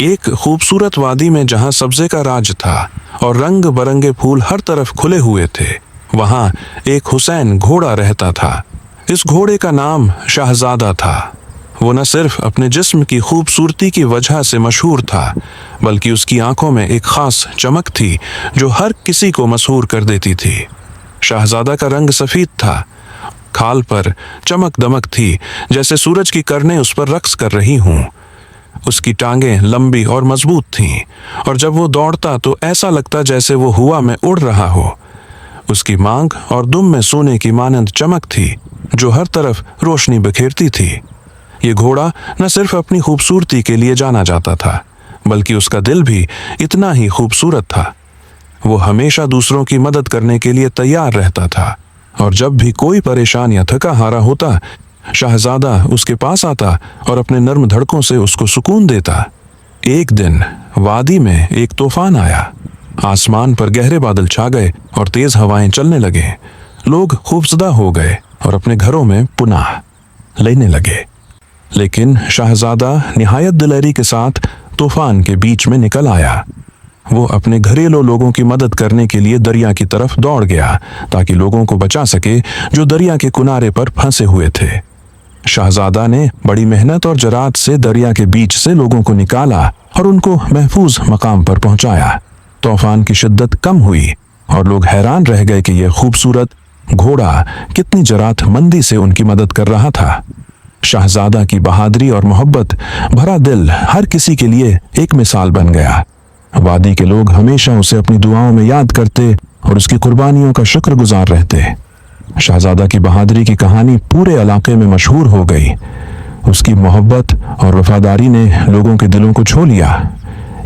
एक खूबसूरत वादी में जहां सब्जे का राज था और रंग बरंगे फूल हर तरफ खुले हुए थे, वहां एक हुसैन घोड़ा रहता था। इस घोड़े का नाम शहजादा था। वो न सिर्फ अपने जिस्म की खूबसूरती की वजह से मशहूर था, बल्कि उसकी आंखों में एक खास चमक थी जो हर किसी को मसहूर कर देती थी। शहजादा का रंग सफ़ेद था, खाल पर चमक दमक थी जैसे सूरज की किरणें उस पर रक्स कर रही हों। उसकी टांगें लंबी और मजबूत थीं, और जब वो दौड़ता तो ऐसा लगता जैसे वो हवा में उड़ रहा हो। उसकी मांग और दुम में सोने की मानंद चमक थी जो हर तरफ रोशनी बिखेरती थी। ये घोड़ा न सिर्फ अपनी खूबसूरती के लिए जाना जाता था, बल्कि उसका दिल भी इतना ही खूबसूरत था। वो हमेशा दूसरों की मदद करने के लिए तैयार रहता था, और जब भी कोई परेशान या थका हारा होता, शहजादा उसके पास आता और अपने नर्म धड़कों से उसको सुकून देता। एक दिन वादी में एक तूफान आया। आसमान पर गहरे बादल छा गए और तेज हवाएं चलने लगे। लोग खौफजदा हो गए और अपने घरों में पुनाह लेने लगे। लेकिन शहजादा निहायत दिलेरी के साथ तूफान के बीच में निकल आया। वो अपने घरेलू लोगों की मदद करने के लिए दरिया की तरफ दौड़ गया ताकि लोगों को बचा सके जो दरिया के किनारे पर फंसे हुए थे। शहजादा ने बड़ी मेहनत और जरात से दरिया के बीच से लोगों को निकाला और उनको महफूज मकाम पर पहुंचाया। तूफान की शिद्दत कम हुई और लोग हैरान रह गए कि यह खूबसूरत घोड़ा कितनी जरातमंदी से उनकी मदद कर रहा था। शहजादा की बहादुरी और मोहब्बत भरा दिल हर किसी के लिए एक मिसाल बन गया। वादी के लोग हमेशा उसे अपनी दुआओं में याद करते और उसकी कुर्बानियों का शुक्रगुजार रहते। शहजादा की बहादुरी की कहानी पूरे इलाके में मशहूर हो गई। उसकी मोहब्बत और वफादारी ने लोगों के दिलों को छू लिया।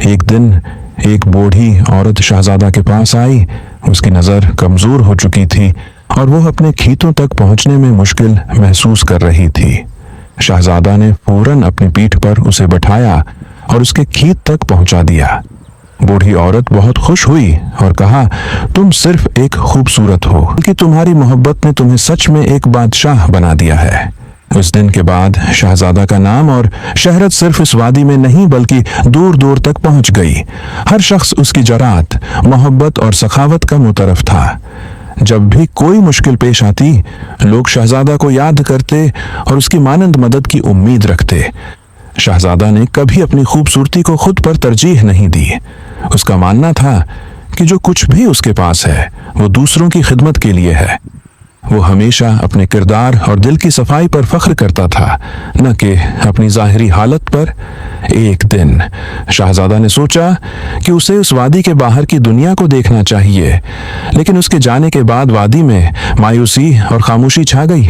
एक दिन एक बूढ़ी औरत शहजादा के पास आई। उसकी नज़र कमज़ोर हो चुकी थी और वो अपने खेतों तक पहुंचने में मुश्किल महसूस कर रही थी। शहजादा ने फौरन अपनी पीठ पर उसे बैठाया और उसके खेत तक पहुंचा दिया। बूढ़ी औरत बहुत खुश हुई और कहा, तुम सिर्फ एक खूबसूरत हो, बल्कि तुम्हारी मोहब्बत ने तुम्हें सच में एक बादशाह बना दिया है। उस दिन के बाद शहजादा का नाम और शहरत सिर्फ इस वादी में नहीं बल्कि दूर दूर तक पहुंच गई। हर शख्स उसकी जरात, मोहब्बत और सखावत का मुतरफ था। जब भी कोई मुश्किल पेश आती, लोग शहजादा को याद करते और उसकी मानंद मदद की उम्मीद रखते। शहजादा ने कभी अपनी खूबसूरती को खुद पर तरजीह नहीं दी। उसका मानना था कि जो कुछ भी उसके पास है वो दूसरों की खिदमत के लिए है। वो हमेशा अपने किरदार और दिल की सफाई पर फख्र करता था, न कि अपनी ज़ाहिरी हालत पर। एक दिन शहजादा ने सोचा कि उसे उस वादी के बाहर की दुनिया को देखना चाहिए, लेकिन उसके जाने के बाद वादी में मायूसी और खामोशी छा गई।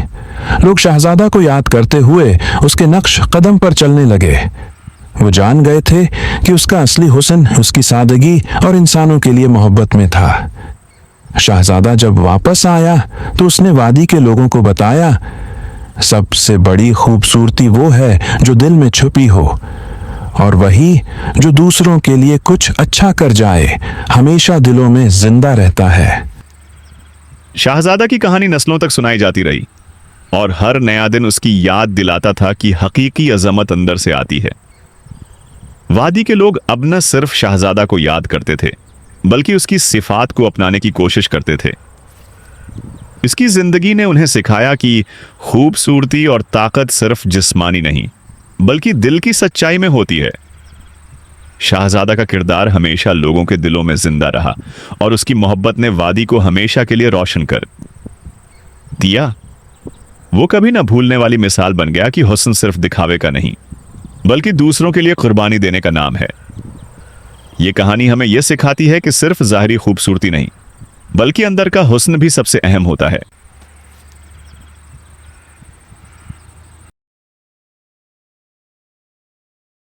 लोग शहजादा को याद करते हुए उसके नक्श कदम पर चलने लगे। वो जान गए थे कि उसका असली हुस्न उसकी सादगी और इंसानों के लिए मोहब्बत में था। शहजादा जब वापस आया तो उसने वादी के लोगों को बताया, सबसे बड़ी खूबसूरती वो है जो दिल में छुपी हो, और वही जो दूसरों के लिए कुछ अच्छा कर जाए हमेशा दिलों में जिंदा रहता है। शहजादा की कहानी नस्लों तक सुनाई जाती रही और हर नया दिन उसकी याद दिलाता था कि हकीकी अजमत अंदर से आती है। वादी के लोग अब न सिर्फ शहजादा को याद करते थे, बल्कि उसकी सिफात को अपनाने की कोशिश करते थे। इसकी जिंदगी ने उन्हें सिखाया कि खूबसूरती और ताकत सिर्फ जिस्मानी नहीं, बल्कि दिल की सच्चाई में होती है। शहजादा का किरदार हमेशा लोगों के दिलों में जिंदा रहा और उसकी मोहब्बत ने वादी को हमेशा के लिए रोशन कर दिया। वो कभी ना भूलने वाली मिसाल बन गया कि हुस्न सिर्फ दिखावे का नहीं, बल्कि दूसरों के लिए कुर्बानी देने का नाम है। ये कहानी हमें यह सिखाती है कि सिर्फ ज़ाहिरी खूबसूरती नहीं, बल्कि अंदर का हुस्न भी सबसे अहम होता है।